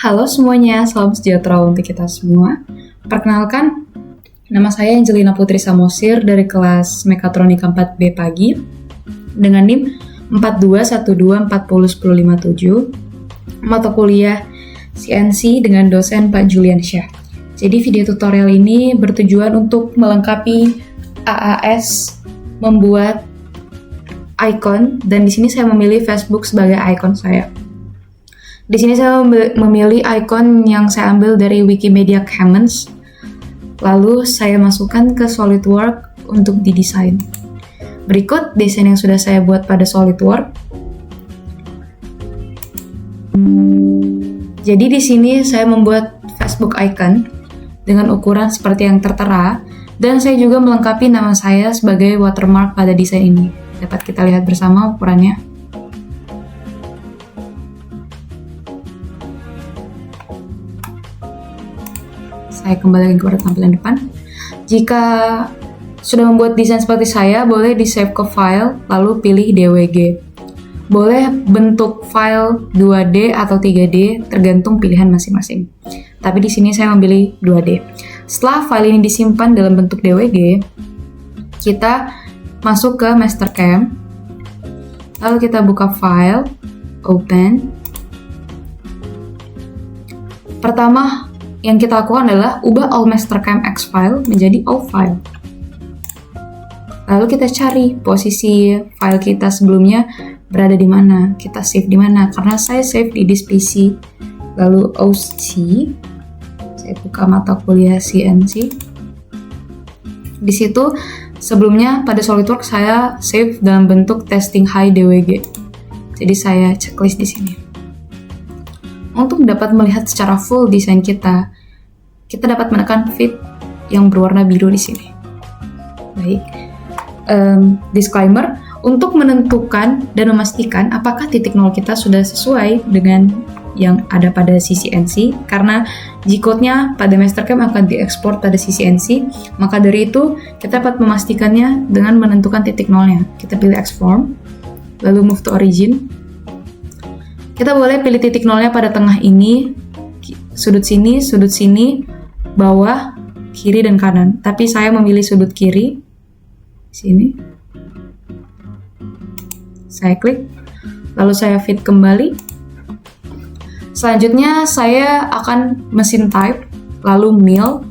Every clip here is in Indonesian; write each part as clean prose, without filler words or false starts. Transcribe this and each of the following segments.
Halo semuanya, salam sejahtera untuk kita semua. Perkenalkan, nama saya Angelina Putri Samosir dari kelas Mekatronika 4B pagi dengan NIM 4212401057, mata kuliah CNC dengan dosen Pak Julian Syah. Jadi video tutorial ini bertujuan untuk melengkapi AAS membuat icon, dan di sini saya memilih Facebook sebagai icon saya. Di sini saya memilih icon yang saya ambil dari Wikimedia Commons. Lalu saya masukkan ke SolidWorks untuk didesain. Berikut desain yang sudah saya buat pada SolidWorks. Jadi di sini saya membuat Facebook icon dengan ukuran seperti yang tertera, dan saya juga melengkapi nama saya sebagai watermark pada desain ini. Dapat kita lihat bersama ukurannya. Saya kembali kepada tampilan depan. Jika sudah membuat desain seperti saya, boleh di-save ke file, lalu pilih DWG. Boleh bentuk file 2D atau 3D, tergantung pilihan masing-masing. Tapi di sini saya memilih 2D. Setelah file ini disimpan dalam bentuk DWG, kita masuk ke Mastercam. Lalu kita buka file, open. Pertama, yang kita lakukan adalah ubah all Mastercam X file menjadi all file. Lalu kita cari posisi file kita sebelumnya berada di mana, kita save di mana. Karena saya save di disk PC. Lalu OC, saya buka mata kuliah CNC. Di situ sebelumnya pada SolidWorks saya save dalam bentuk testing high DWG. Jadi saya checklist di sini. Untuk dapat melihat secara full desain kita dapat menekan fit yang berwarna biru di sini. Baik, disclaimer, untuk menentukan dan memastikan apakah titik nol kita sudah sesuai dengan yang ada pada CNC, karena G-code-nya pada Mastercam akan diekspor pada CNC, maka dari itu kita dapat memastikannya dengan menentukan titik nolnya. Kita pilih Export, lalu Move to Origin. Kita boleh pilih titik nolnya pada tengah ini, sudut sini, bawah, kiri, dan kanan. Tapi saya memilih sudut kiri, sini. Saya klik, lalu saya fit kembali. Selanjutnya saya akan mesin type, lalu mill.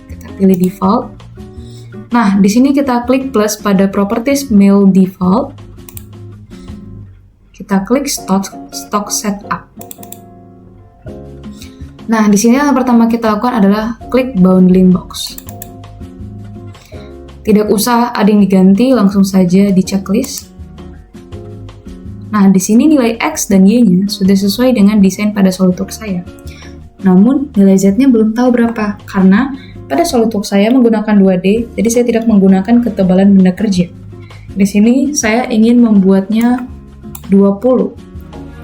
Kita pilih default. Nah, di sini kita klik plus pada properties mill default. Kita klik stock setup. Nah, di sini yang pertama kita lakukan adalah klik bounding box. Tidak usah ada yang diganti, langsung saja di checklist. Nah, di sini nilai X dan Y-nya sudah sesuai dengan desain pada SolidWorks saya. Namun, nilai Z-nya belum tahu berapa, karena pada SolidWorks saya menggunakan 2D, jadi saya tidak menggunakan ketebalan benda kerja. Di sini saya ingin membuatnya 20.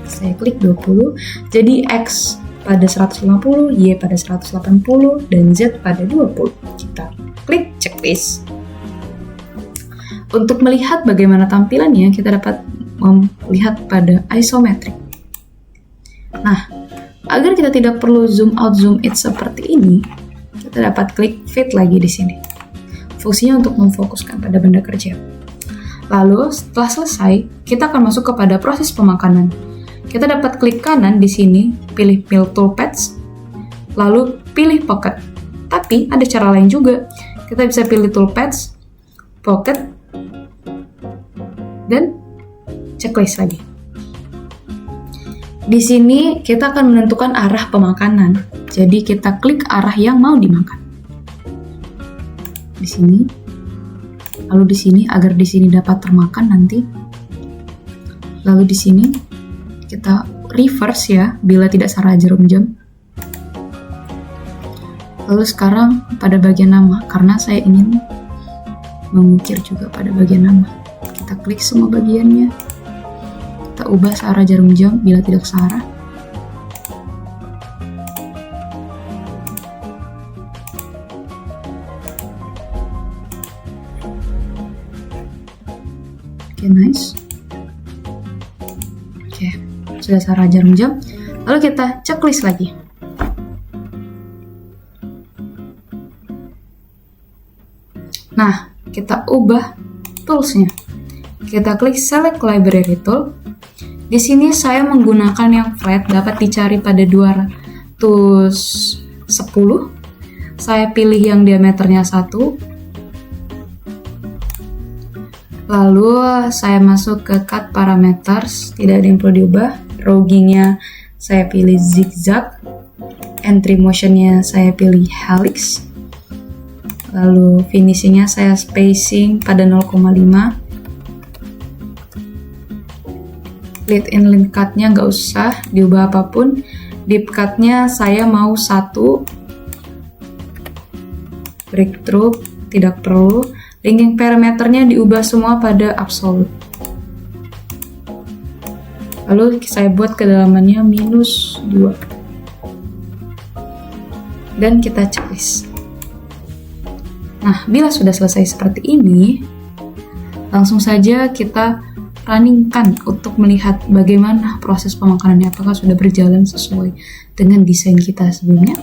Saya klik 20, jadi X pada 150, Y pada 180, dan Z pada 20. Kita klik checklist. Untuk melihat bagaimana tampilannya, kita dapat melihat pada isometric. Nah, agar kita tidak perlu zoom out, zoom in seperti ini, kita dapat klik fit lagi di sini. Fungsinya untuk memfokuskan pada benda kerja. Lalu, setelah selesai, kita akan masuk kepada proses pemakanan. Kita dapat klik kanan di sini, pilih Mill Toolpaths, lalu pilih Pocket. Tapi, ada cara lain juga. Kita bisa pilih Toolpaths, Pocket, dan checklist lagi. Di sini kita akan menentukan arah pemakanan. Jadi kita klik arah yang mau dimakan. Di sini. Lalu di sini agar di sini dapat termakan nanti. Lalu di sini kita reverse ya bila tidak salah jarum jam. Lalu sekarang pada bagian nama, karena saya ingin mengukir juga pada bagian nama. Kita klik semua bagiannya. Kita ubah searah jarum jam bila tidak searah. Oke, nice. sudah saya arah jarum jam. Lalu kita checklist lagi. Nah, kita ubah toolsnya. Kita klik select library tool. Di sini saya menggunakan yang flat, dapat dicari pada 210. Saya pilih yang diameternya 1. Lalu saya masuk ke cut parameters, tidak ada yang perlu diubah. Roughing-nya saya pilih zigzag. Entry motion-nya saya pilih helix. Lalu finishing-nya saya spacing pada 0,5. Lead in line cut-nya nggak usah diubah apapun. Deep cut-nya saya mau 1. Breakthrough tidak perlu. Linking parameternya diubah semua pada absolute. Lalu saya buat kedalamannya -2. Dan kita checklist. Nah, bila sudah selesai seperti ini, langsung saja kita runningkan untuk melihat bagaimana proses pemakanannya, apakah sudah berjalan sesuai dengan desain kita sebelumnya.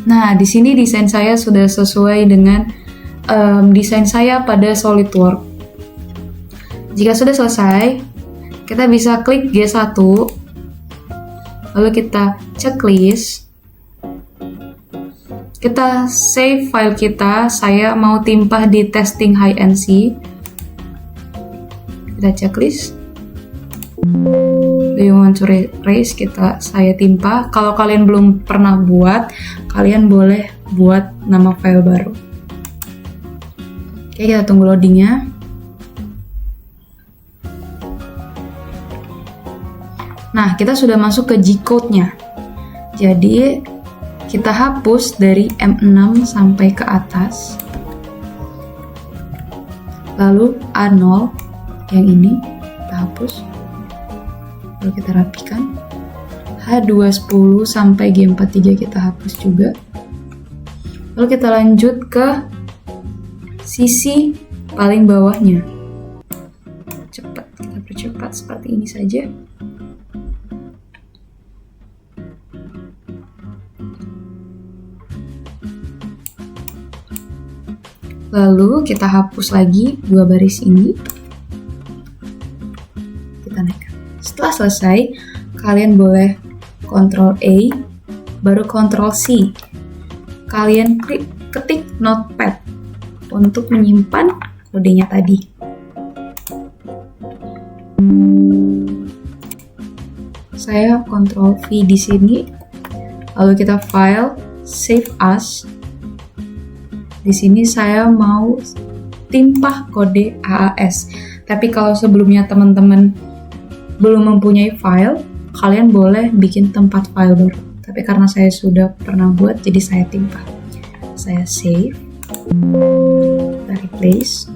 Nah, di sini desain saya sudah sesuai dengan desain saya pada SolidWorks. Jika sudah selesai, kita bisa klik G1, lalu kita checklist. Kita save file kita, saya mau timpah di testing high-NC. Kita checklist. Do you want to raise? Saya timpah. Kalau kalian belum pernah buat, kalian boleh buat nama file baru. Oke, kita tunggu loadingnya. Nah, kita sudah masuk ke G-code-nya. Jadi, kita hapus dari M6 sampai ke atas. Lalu A0 yang ini kita hapus. Lalu kita rapikan. H210 sampai G43 kita hapus juga. Lalu kita lanjut ke sisi paling bawahnya. Cepat, kita percepat seperti ini saja. Lalu kita hapus lagi 2 baris ini. Kita naikkan. Setelah selesai, kalian boleh Ctrl A, baru Ctrl C. Kalian ketik notepad untuk menyimpan kodenya tadi. Saya Ctrl V di sini. Lalu kita file, save as. Di sini saya mau timpah kode AAS. Tapi kalau sebelumnya teman-teman belum mempunyai file, kalian boleh bikin tempat file baru. Tapi karena saya sudah pernah buat, jadi saya timpah. Saya save. Kita replace.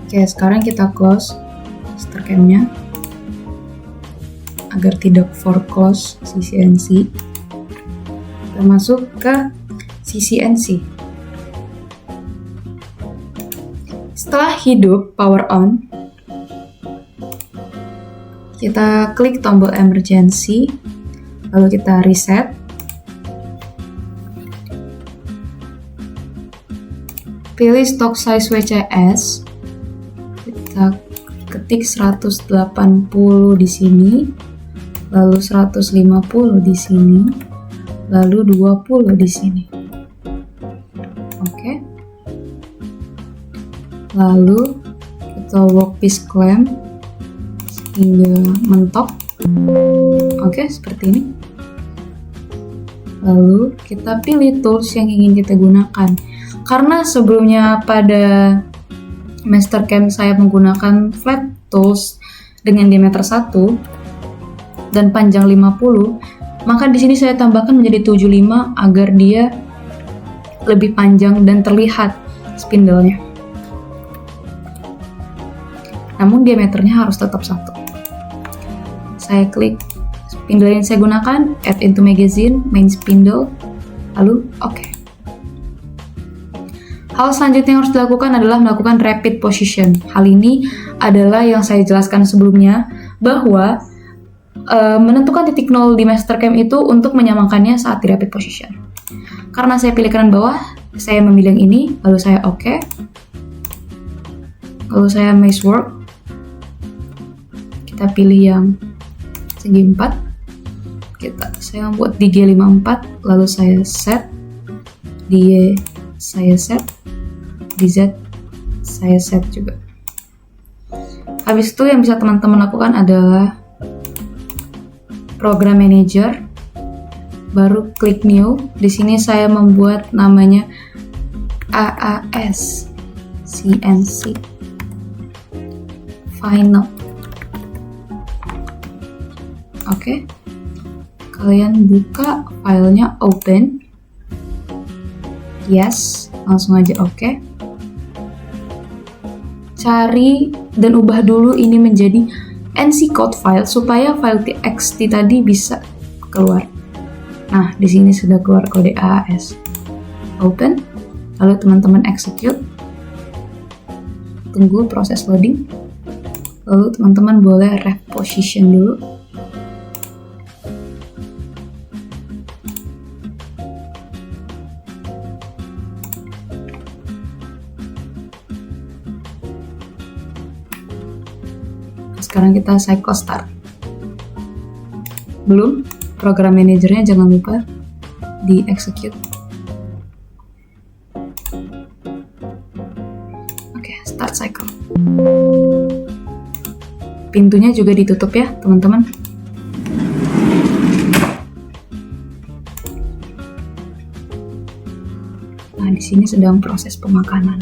Oke, sekarang kita close Mastercam-nya agar tidak foreclose CCNC. Kita masuk ke CCNC. Setelah hidup power on, kita klik tombol emergency, lalu kita reset. Pilih stock size WCS. Kita ketik 180 di sini, lalu 150 di sini, lalu 20 di sini. Oke. Lalu kita workpiece clamp hingga mentok. Oke, seperti ini. Lalu kita pilih tools yang ingin kita gunakan. Karena sebelumnya pada Mastercam saya menggunakan flat tools dengan diameter 1 dan panjang 50, maka di sini saya tambahkan menjadi 75 agar dia lebih panjang dan terlihat spindle-nya. Namun diameternya harus tetap 1. Saya klik spindle yang saya gunakan, add into magazine, main spindle, lalu oke. Hal selanjutnya yang harus dilakukan adalah melakukan rapid position. Hal ini adalah yang saya jelaskan sebelumnya, bahwa menentukan titik 0 di Mastercam itu untuk menyamakannya saat di rapid position. Karena saya pilih kanan bawah, saya memilih yang ini, lalu saya OK. Lalu saya maze work. Kita pilih yang segi 4. Saya membuat di G54, lalu saya set. Di Y saya set. Di Z saya set juga. Habis itu yang bisa teman-teman lakukan adalah Program Manager, baru klik New. Di sini saya membuat namanya AAS CNC Final. Oke. Kalian buka filenya, open. Yes, langsung aja oke. Cari dan ubah dulu ini menjadi NC code file supaya file txt tadi bisa keluar. Nah, di sini sudah keluar kode AAS. Open, lalu teman-teman execute. Tunggu proses loading. Lalu teman-teman boleh ref position dulu. Sekarang kita cycle start. Belum, program manajernya jangan lupa di execute. Oke, start cycle. Pintunya juga ditutup ya, teman-teman. Nah, di sini sedang proses pemakanan.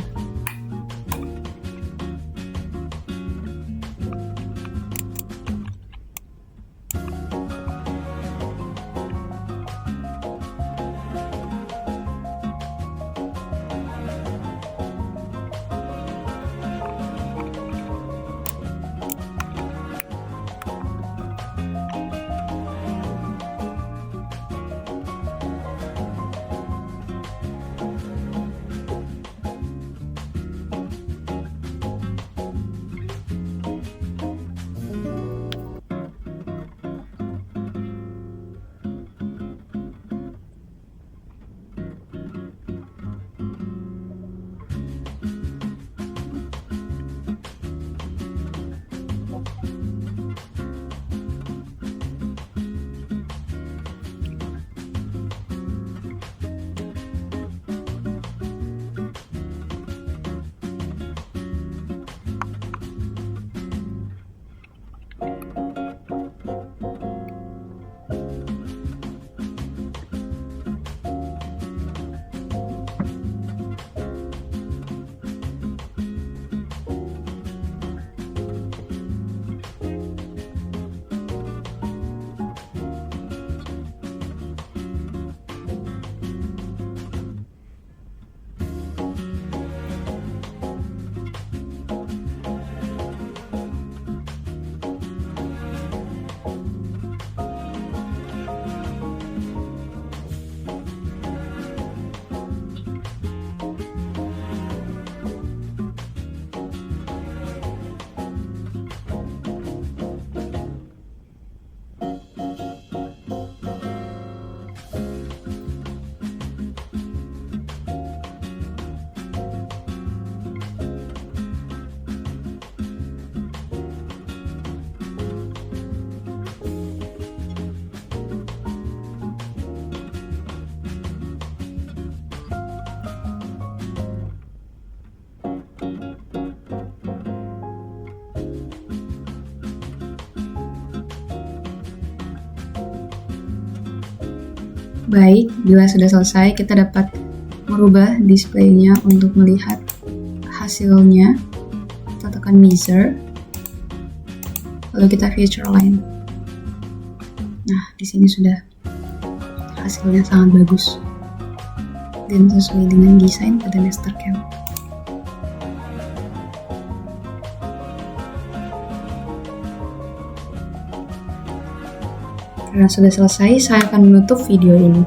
Baik, bila sudah selesai, kita dapat merubah displaynya untuk melihat hasilnya. Kita tekan measure, lalu kita feature line. Nah, di sini sudah hasilnya sangat bagus dan sesuai dengan desain pada Mastercam. Karena sudah selesai, saya akan menutup video ini.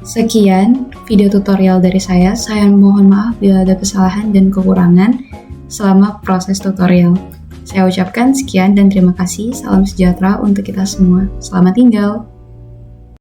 Sekian video tutorial dari saya mohon maaf bila ada kesalahan dan kekurangan selama proses tutorial. Saya ucapkan sekian dan terima kasih, salam sejahtera untuk kita semua. Selamat tinggal!